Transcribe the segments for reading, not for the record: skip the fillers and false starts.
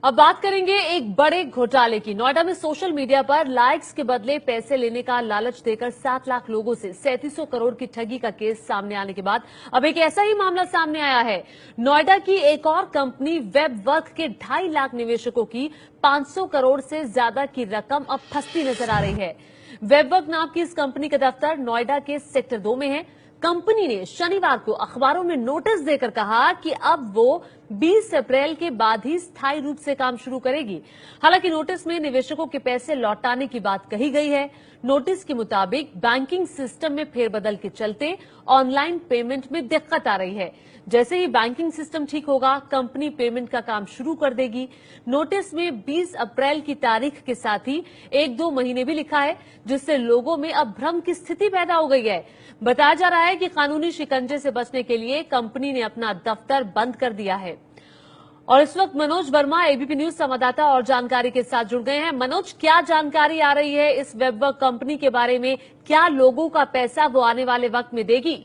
अब बात करेंगे एक बड़े घोटाले की। नोएडा में सोशल मीडिया पर लाइक्स के बदले पैसे लेने का लालच देकर 7 लाख लोगों से 3700 करोड़ की ठगी का केस सामने आने के बाद अब एक ऐसा ही मामला सामने आया है। नोएडा की एक और कंपनी वेबवर्क के 2.5 लाख निवेशकों की 500 करोड़ से ज्यादा की रकम अब फंसती नजर आ रही है। वेबवर्क नाम की इस कंपनी का दफ्तर नोएडा के सेक्टर 2 में है। कंपनी ने शनिवार को अखबारों में नोटिस देकर कहा कि अब वो 20 अप्रैल के बाद ही स्थायी रूप से काम शुरू करेगी। हालांकि नोटिस में निवेशकों के पैसे लौटाने की बात कही गई है। नोटिस के मुताबिक बैंकिंग सिस्टम में फेरबदल के चलते ऑनलाइन पेमेंट में दिक्कत आ रही है। जैसे ही बैंकिंग सिस्टम ठीक होगा, कंपनी पेमेंट का काम शुरू कर देगी। नोटिस में 20 अप्रैल की तारीख के साथ ही 1-2 महीने भी लिखा है, जिससे लोगों में अब भ्रम की स्थिति पैदा हो गई है। बताया जा रहा है कि कानूनी शिकंजे से बचने के लिए कंपनी ने अपना दफ्तर बंद कर दिया है। और इस वक्त मनोज वर्मा एबीपी न्यूज संवाददाता और जानकारी के साथ जुड़ गए हैं। मनोज, क्या जानकारी आ रही है इस वेबवर्क कंपनी के बारे में? क्या लोगों का पैसा वो आने वाले वक्त में देगी?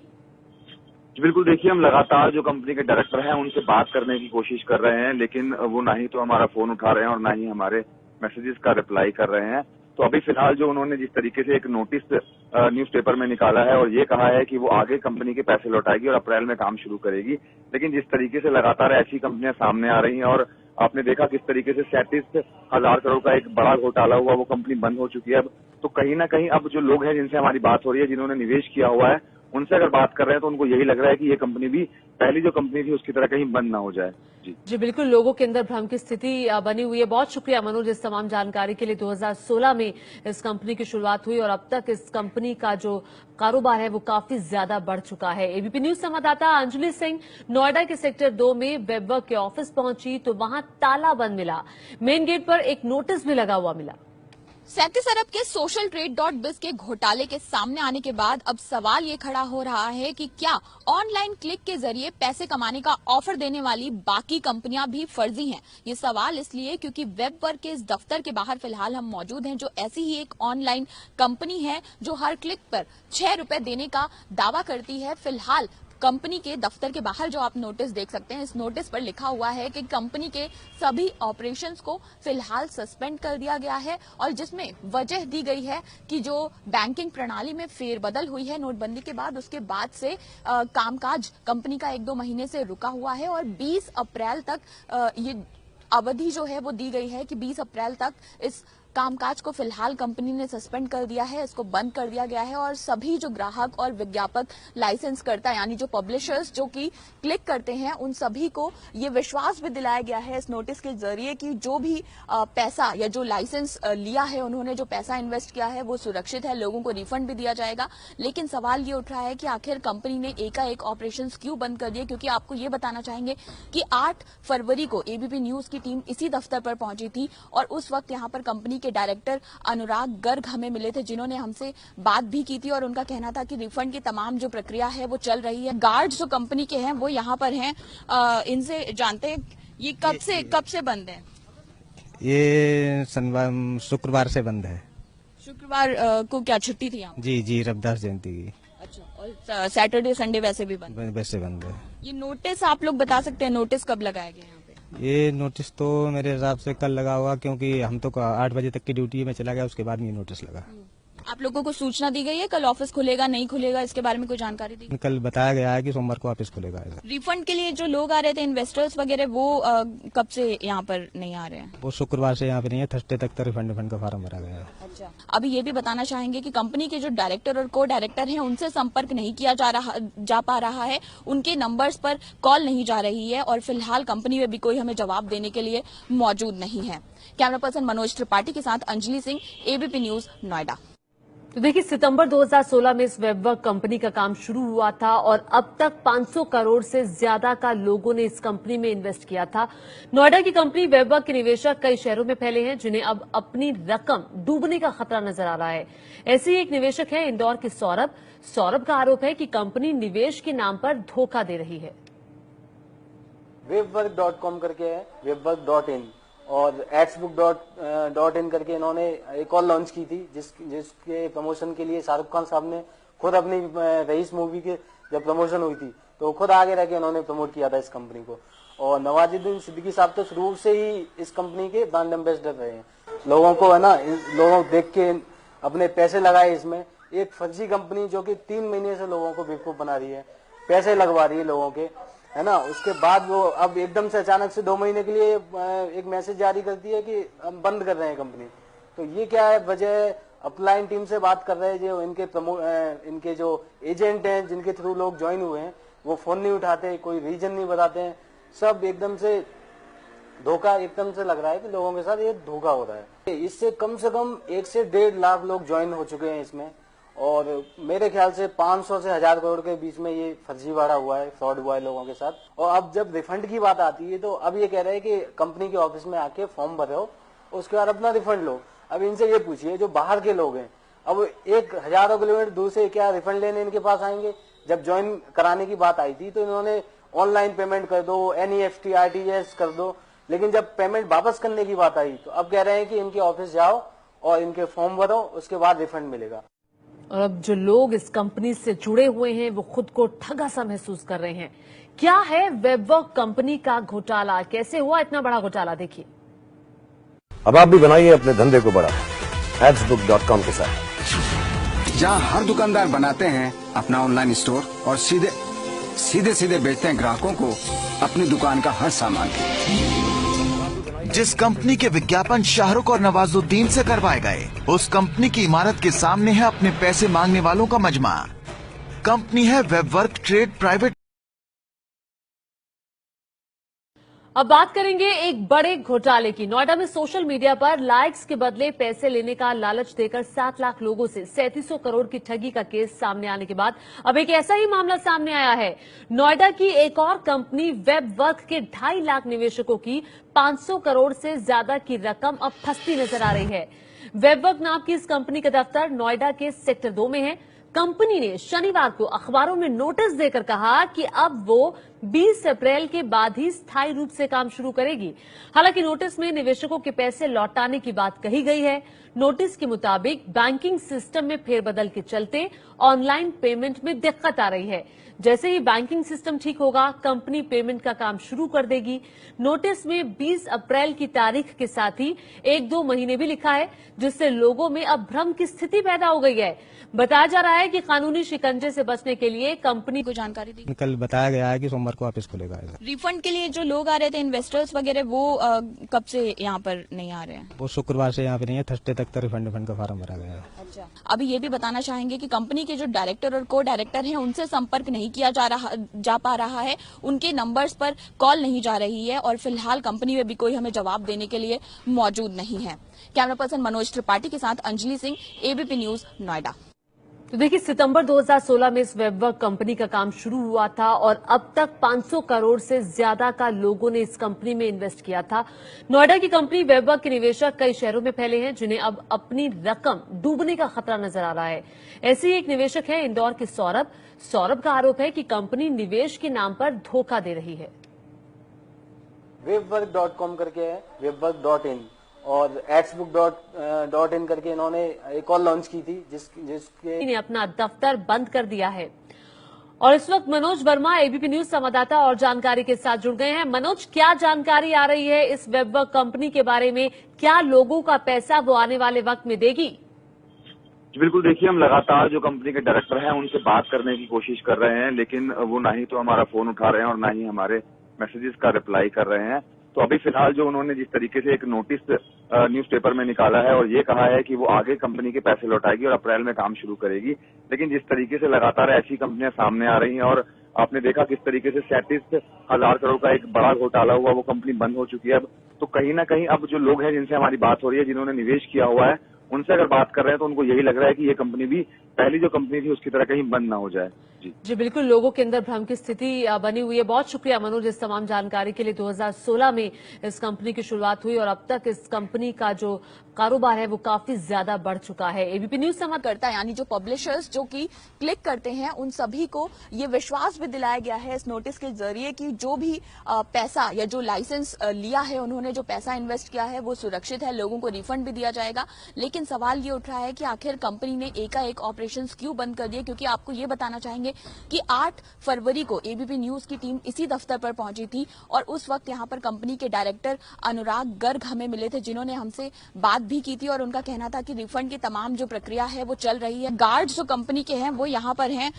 बिल्कुल, देखिए, हम लगातार जो कंपनी के डायरेक्टर हैं उनसे बात करने की कोशिश कर रहे हैं, लेकिन वो ना ही तो हमारा फोन उठा रहे हैं और ना ही हमारे मैसेजेस का रिप्लाई कर रहे हैं। तो अभी फिलहाल जो उन्होंने जिस तरीके से एक नोटिस न्यूज़पेपर में निकाला है और ये कहा है कि वो आगे कंपनी के पैसे लौटाएगी और अप्रैल में काम शुरू करेगी, लेकिन जिस तरीके से लगातार ऐसी कंपनियां सामने आ रही हैं और आपने देखा किस तरीके से 37,000 करोड़ का एक बड़ा घोटाला हुआ, वो कंपनी बंद हो चुकी है अब। तो कहीं ना कहीं अब जो लोग हैं जिनसे हमारी बात हो रही है, जिन्होंने निवेश किया हुआ है, उनसे अगर बात कर रहे हैं तो उनको यही लग रहा है कि ये कंपनी भी पहली जो कंपनी थी उसकी तरह कहीं बंद ना हो जाए। जी बिल्कुल, लोगों के अंदर भ्रम की स्थिति बनी हुई है। बहुत शुक्रिया मनोज इस तमाम जानकारी के लिए। 2016 में इस कंपनी की शुरुआत हुई और अब तक इस कंपनी का जो कारोबार है वो काफी ज्यादा बढ़ चुका है। एबीपी न्यूज संवाददाता अंजलि सिंह नोएडा के सेक्टर 2 में वेबवर्क के ऑफिस पहुंची तो वहां ताला बंद मिला। मेन गेट पर एक नोटिस भी लगा हुआ मिला। 37 अरब के सोशल ट्रेड .biz के घोटाले के सामने आने के बाद अब सवाल ये खड़ा हो रहा है कि क्या ऑनलाइन क्लिक के जरिए पैसे कमाने का ऑफर देने वाली बाकी कंपनियां भी फर्जी हैं। ये सवाल इसलिए क्योंकि वेबवर्क के इस दफ्तर के बाहर फिलहाल हम मौजूद हैं, जो ऐसी ही एक ऑनलाइन कंपनी है जो हर क्लिक पर 6 रुपए देने का दावा करती है। फिलहाल कंपनी के दफ्तर के बाहर जो आप नोटिस देख सकते हैं, इस नोटिस पर लिखा हुआ है कि कंपनी के सभी ऑपरेशंस को फिलहाल सस्पेंड कर दिया गया है और जिसमें वजह दी गई है कि जो बैंकिंग प्रणाली में फेरबदल हुई है नोटबंदी के बाद, उसके बाद से कामकाज कंपनी का 1-2 महीने से रुका हुआ है और 20 अप्रैल तक ये अवधि जो है वो दी गई है कि 20 अप्रैल तक इस कामकाज को फिलहाल कंपनी ने सस्पेंड कर दिया है, इसको बंद कर दिया गया है और सभी जो ग्राहक और विज्ञापक लाइसेंस करता है, यानी जो पब्लिशर्स जो कि क्लिक करते हैं, उन सभी को ये विश्वास भी दिलाया गया है इस नोटिस के जरिए कि जो भी पैसा या जो लाइसेंस लिया है, उन्होंने जो पैसा इन्वेस्ट किया है वो सुरक्षित है, लोगों को रिफंड भी दिया जाएगा। लेकिन सवाल ये उठ रहा है कि आखिर कंपनी ने एकाएक ऑपरेशन क्यों बंद कर दिए, क्योंकि आपको ये बताना चाहेंगे कि 8 फरवरी को एबीपी न्यूज की टीम इसी दफ्तर पर पहुंची थी और उस वक्त यहाँ पर कंपनी के डायरेक्टर अनुराग गर्ग हमें मिले थे, जिन्होंने हमसे बात भी की थी और उनका कहना था कि रिफंड की तमाम जो प्रक्रिया है वो चल रही है। गार्ड्स जो कंपनी के हैं वो यहाँ पर हैं, इनसे जानते हैं ये कब से बंद है। ये शुक्रवार से बंद है। शुक्रवार को क्या छुट्टी थी यहाँ? जी, रविदास जयंती की। अच्छा, और सैटरडे संडे वैसे भी बंद? वैसे बंद है। ये नोटिस आप लोग बता सकते हैं, नोटिस कब लगाया गया यहाँ पे? ये नोटिस तो मेरे हिसाब से कल लगा हुआ, क्योंकि हम तो 8 बजे तक की ड्यूटी में चला गया, उसके बाद ये नोटिस लगा। आप लोगों को सूचना दी गई है कल ऑफिस खुलेगा नहीं खुलेगा, इसके बारे में कोई जानकारी दी? कल बताया गया है कि सोमवार को ऑफिस खुलेगा। रिफंड के लिए जो लोग आ रहे थे, इन्वेस्टर्स वगैरह, वो कब से यहाँ पर नहीं आ रहे हैं? वो शुक्रवार से यहाँ पे नहीं है, थर्सडे तक तो रिफंड का फार्म भरा गया है। अच्छा, अभी ये भी बताना चाहेंगे कि कंपनी के जो डायरेक्टर और को डायरेक्टर हैं उनसे संपर्क नहीं किया जा पा रहा है, उनके नंबर्स पर कॉल नहीं जा रही है और फिलहाल कंपनी में भी कोई हमें जवाब देने के लिए मौजूद नहीं है। कैमरा पर्सन मनोज त्रिपाठी के साथ अंजलि सिंह, एबीपी न्यूज, नोएडा। तो देखिए, सितंबर 2016 में इस वेबवर्क कंपनी का काम शुरू हुआ था और अब तक 500 करोड़ से ज्यादा का लोगों ने इस कंपनी में इन्वेस्ट किया था। नोएडा की कंपनी वेबवर्क के निवेशक कई शहरों में फैले हैं, जिन्हें अब अपनी रकम डूबने का खतरा नजर आ रहा है। ऐसे ही एक निवेशक है इंदौर के सौरभ का आरोप है कि कंपनी निवेश के नाम पर धोखा दे रही है। webwork.com करके है, webwork.in और adsbook.in करके इन्होंने एक और लॉन्च की थी, जिसके प्रमोशन के लिए शाहरुख खान साहब ने खुद अपनी रईस मूवी के जब प्रमोशन हुई थी तो खुद आगे रह के उन्होंने प्रमोट किया था इस कंपनी को। और नवाजुद्दीन सिद्दीकी साहब तो शुरू से ही इस कंपनी के ब्रांड एम्बेसडर रहे हैं। लोगों को है ना, लोगों देख के अपने पैसे लगाए इसमें। एक फर्जी कंपनी जो कि 3 महीने से लोगों को बेवकूफ बना रही है, पैसे लगवा रही है लोगों के, है ना। उसके बाद वो अब एकदम से अचानक से 2 महीने के लिए एक मैसेज जारी करती है कि हम बंद कर रहे हैं कंपनी। तो ये क्या है वजह? अपलाइन टीम से बात कर रहे हैं, जो इनके जो एजेंट हैं जिनके थ्रू लोग ज्वाइन हुए हैं, वो फोन नहीं उठाते, कोई रीजन नहीं बताते हैं। सब एकदम से धोखा, एकदम से लग रहा है कि लोगों के साथ ये धोखा हो रहा है। इससे कम 1 से 1.5 लाख लोग ज्वाइन हो चुके हैं इसमें। और मेरे ख्याल से 500 से 1000 करोड़ के बीच में ये फर्जीवाड़ा हुआ है, फ्रॉड हुआ है लोगों के साथ। और अब जब रिफंड की बात आती है तो अब ये कह रहे हैं कि कंपनी के ऑफिस में आके फॉर्म भरो, उसके बाद अपना रिफंड लो। अब इनसे ये पूछिए, जो बाहर के लोग हैं, अब 1000 किलोमीटर दूर से क्या रिफंड लेने इनके पास आएंगे? जब ज्वाइन कराने की बात आई थी तो इन्होंने ऑनलाइन पेमेंट कर दो, NEFT RTGS कर दो, लेकिन जब पेमेंट वापस करने की बात आई तो अब कह रहे हैं कि इनके ऑफिस जाओ और इनके फॉर्म भरो, उसके बाद रिफंड मिलेगा। और अब जो लोग इस कंपनी से जुड़े हुए हैं वो खुद को ठगा सा महसूस कर रहे हैं। क्या है वेबवर्क कंपनी का घोटाला? कैसे हुआ इतना बड़ा घोटाला? देखिए। अब आप भी बनाइए अपने धंधे को बड़ा adsbook.com के साथ, जहां हर दुकानदार बनाते हैं अपना ऑनलाइन स्टोर और सीधे बेचते हैं ग्राहकों को अपनी दुकान का हर सामान। जिस कंपनी के विज्ञापन शाहरुख और नवाजुद्दीन से करवाए गए, उस कंपनी की इमारत के सामने है अपने पैसे मांगने वालों का मजमा। कंपनी है वेबवर्क ट्रेड प्राइवेट। अब बात करेंगे एक बड़े घोटाले की। नोएडा में सोशल मीडिया पर लाइक्स के बदले पैसे लेने का लालच देकर 7 लाख लोगों से 3700 करोड़ की ठगी का केस सामने आने के बाद अब एक ऐसा ही मामला सामने आया है। नोएडा की एक और कंपनी वेबवर्क के 2.5 लाख निवेशकों की 500 करोड़ से ज्यादा की रकम अब फंसती नजर आ रही है। वेबवर्क नाम की इस कंपनी का दफ्तर नोएडा के सेक्टर 2 में है। कंपनी ने शनिवार को अखबारों में नोटिस देकर कहा कि अब वो 20 अप्रैल के बाद ही स्थायी रूप से काम शुरू करेगी। हालांकि नोटिस में निवेशकों के पैसे लौटाने की बात कही गई है। नोटिस के मुताबिक बैंकिंग सिस्टम में फेरबदल के चलते ऑनलाइन पेमेंट में दिक्कत आ रही है। जैसे ही बैंकिंग सिस्टम ठीक होगा, कंपनी पेमेंट का काम शुरू कर देगी। नोटिस में 20 अप्रैल की तारीख के साथ ही 1-2 महीने भी लिखा है, जिससे लोगों में अब भ्रम की स्थिति पैदा हो गई है। बताया जा रहा है कि कानूनी शिकंजे से बचने के लिए कंपनी को जानकारी दी। कल बताया गया है कि सोमवार को ऑफिस खुलेगा। रिफंड के लिए जो लोग आ रहे थे, इन्वेस्टर्स वगैरह, वो कब से यहाँ पर नहीं आ रहे हैं? वो शुक्रवार से यहाँ पे नहीं है, थर्सडे तक रिफंड का फार्म भरा गया है। अच्छा, अभी ये भी बताना चाहेंगे कि कंपनी के जो डायरेक्टर और को डायरेक्टर हैं, उनसे संपर्क नहीं किया जा पा रहा है। उनके नंबर्स पर कॉल नहीं जा रही है और फिलहाल कंपनी में भी कोई हमें जवाब देने के लिए मौजूद नहीं है। कैमरा पर्सन मनोज त्रिपाठी के साथ अंजलि सिंह, ABP न्यूज, नोएडा। तो देखिए, सितंबर 2016 में इस वेबवर्क कंपनी का काम शुरू हुआ था और अब तक 500 करोड़ से ज्यादा का लोगों ने इस कंपनी में इन्वेस्ट किया था। नोएडा की कंपनी वेबवर्क के निवेशक कई शहरों में फैले हैं, जिन्हें अब अपनी रकम डूबने का खतरा नजर आ रहा है। ऐसे ही एक निवेशक है इंदौर के सौरभ का आरोप है कि कंपनी निवेश के नाम पर धोखा दे रही है। webwork.com करके है, webwork.in और adsbook.in करके इन्होंने एक और लॉन्च की थी, जिसके ने अपना दफ्तर बंद कर दिया है। और इस वक्त मनोज वर्मा, ABP न्यूज संवाददाता, और जानकारी के साथ जुड़ गए हैं। मनोज, क्या जानकारी आ रही है इस वेबवर्क कंपनी के बारे में? क्या लोगों का पैसा वो आने वाले वक्त में देगी? बिल्कुल, देखिए, हम लगातार जो कंपनी के डायरेक्टर हैं उनसे बात करने की कोशिश कर रहे हैं, लेकिन वो ना ही तो हमारा फोन उठा रहे हैं और ना ही हमारे मैसेजेस का रिप्लाई कर रहे हैं। तो अभी फिलहाल जो उन्होंने जिस तरीके से एक नोटिस न्यूज़पेपर में निकाला है और ये कहा है कि वो आगे कंपनी के पैसे लौटाएगी और अप्रैल में काम शुरू करेगी, लेकिन जिस तरीके से लगातार ऐसी कंपनियां सामने आ रही हैं और आपने देखा किस तरीके से 37,000 करोड़ का एक बड़ा घोटाला हुआ, वो कंपनी बंद हो चुकी है अब। तो कहीं ना कहीं अब जो लोग हैं जिनसे हमारी बात हो रही है, जिन्होंने निवेश किया हुआ है, उनसे अगर बात कर रहे हैं तो उनको यही लग रहा है कि ये कंपनी भी पहली जो कंपनी थी उसकी तरह कहीं बंद ना हो जाए। जी बिल्कुल, लोगों के अंदर भ्रम की स्थिति बनी हुई है। बहुत शुक्रिया मनोज इस तमाम जानकारी के लिए। 2016 में इस कंपनी की शुरुआत हुई और अब तक इस कंपनी का जो कारोबार है वो काफी ज्यादा बढ़ चुका है। ABP न्यूज करता है, यानी जो पब्लिशर्स जो कि क्लिक करते हैं, उन सभी को ये विश्वास भी दिलाया गया है इस नोटिस के जरिए कि जो भी पैसा या जो लाइसेंस लिया है, उन्होंने जो पैसा इन्वेस्ट किया है वो सुरक्षित है, लोगों को रिफंड भी दिया जाएगा। लेकिन लेकिन सवाल ये उठ रहा है कि आखिर कंपनी ने एकाएक ऑपरेशंस क्यों बंद कर दिए, क्योंकि आपको ये बताना चाहेंगे कि 8 फरवरी को एबीपी न्यूज की टीम इसी दफ्तर पर पहुंची थी और उस वक्त यहाँ पर कंपनी के डायरेक्टर अनुराग गर्ग हमें मिले थे, जिन्होंने हमसे बात भी की थी और उनका कहना था कि रिफंड की तमाम जो प्रक्रिया है वो चल रही है। गार्ड्स जो कंपनी के हैं वो यहाँ पर हैं,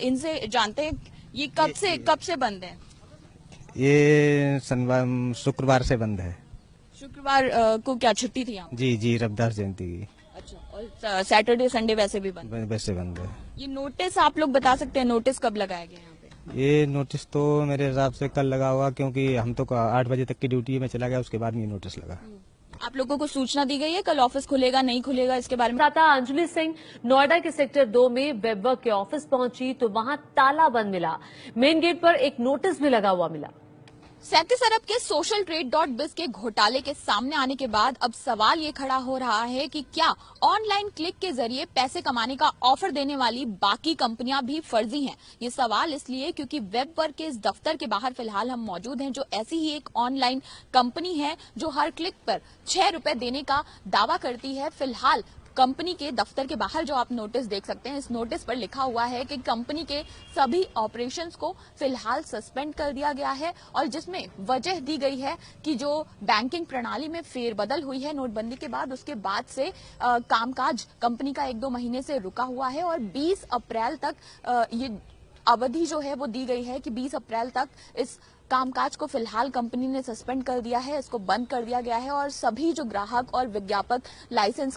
इनसे जानते हैं ये कब से बंद है। ये शुक्रवार से बंद है। शुक्रवार को क्या छुट्टी थी यहाँ? जी रविदास जयंती की। अच्छा, और सैटरडे संडे वैसे भी बंद? वैसे बंद है। ये नोटिस आप लोग बता सकते हैं, नोटिस कब लगाया गया यहाँ पे? ये नोटिस तो मेरे हिसाब से कल लगा हुआ, क्योंकि हम तो 8 बजे तक की ड्यूटी में चला गया, उसके बाद ये नोटिस लगा। आप लोगों को सूचना दी गई है कल ऑफिस खुलेगा नहीं खुलेगा इसके बारे में? दाता अंजलि सिंह नोएडा के सेक्टर 2 में वेबवर्क के ऑफिस पहुंची तो वहां ताला बंद मिला। मेन गेट पर एक नोटिस भी लगा हुआ मिला। 37 अरब के सोशल ट्रेड.biz के घोटाले के सामने आने के बाद अब सवाल ये खड़ा हो रहा है कि क्या ऑनलाइन क्लिक के जरिए पैसे कमाने का ऑफर देने वाली बाकी कंपनियां भी फर्जी हैं। ये सवाल इसलिए क्योंकि वेबवर्क के इस दफ्तर के बाहर फिलहाल हम मौजूद हैं, जो ऐसी ही एक ऑनलाइन कंपनी है जो हर क्लिक पर 6 रुपए देने का दावा करती है। फिलहाल कंपनी के दफ्तर के बाहर जो आप नोटिस देख सकते हैं, इस नोटिस पर लिखा हुआ है कि कंपनी के सभी ऑपरेशंस को फिलहाल सस्पेंड कर दिया गया है और जिसमें वजह दी गई है कि जो बैंकिंग प्रणाली में फेरबदल हुई है नोटबंदी के बाद, उसके बाद से कामकाज कंपनी का 1-2 महीने से रुका हुआ है और 20 अप्रैल तक ये अवधि जो है वो दी गई है कि 20 अप्रैल तक इस कामकाज को फिलहाल कंपनी ने सस्पेंड कर दिया है, इसको बंद कर दिया गया है और सभी जो ग्राहक और विज्ञापक लाइसेंस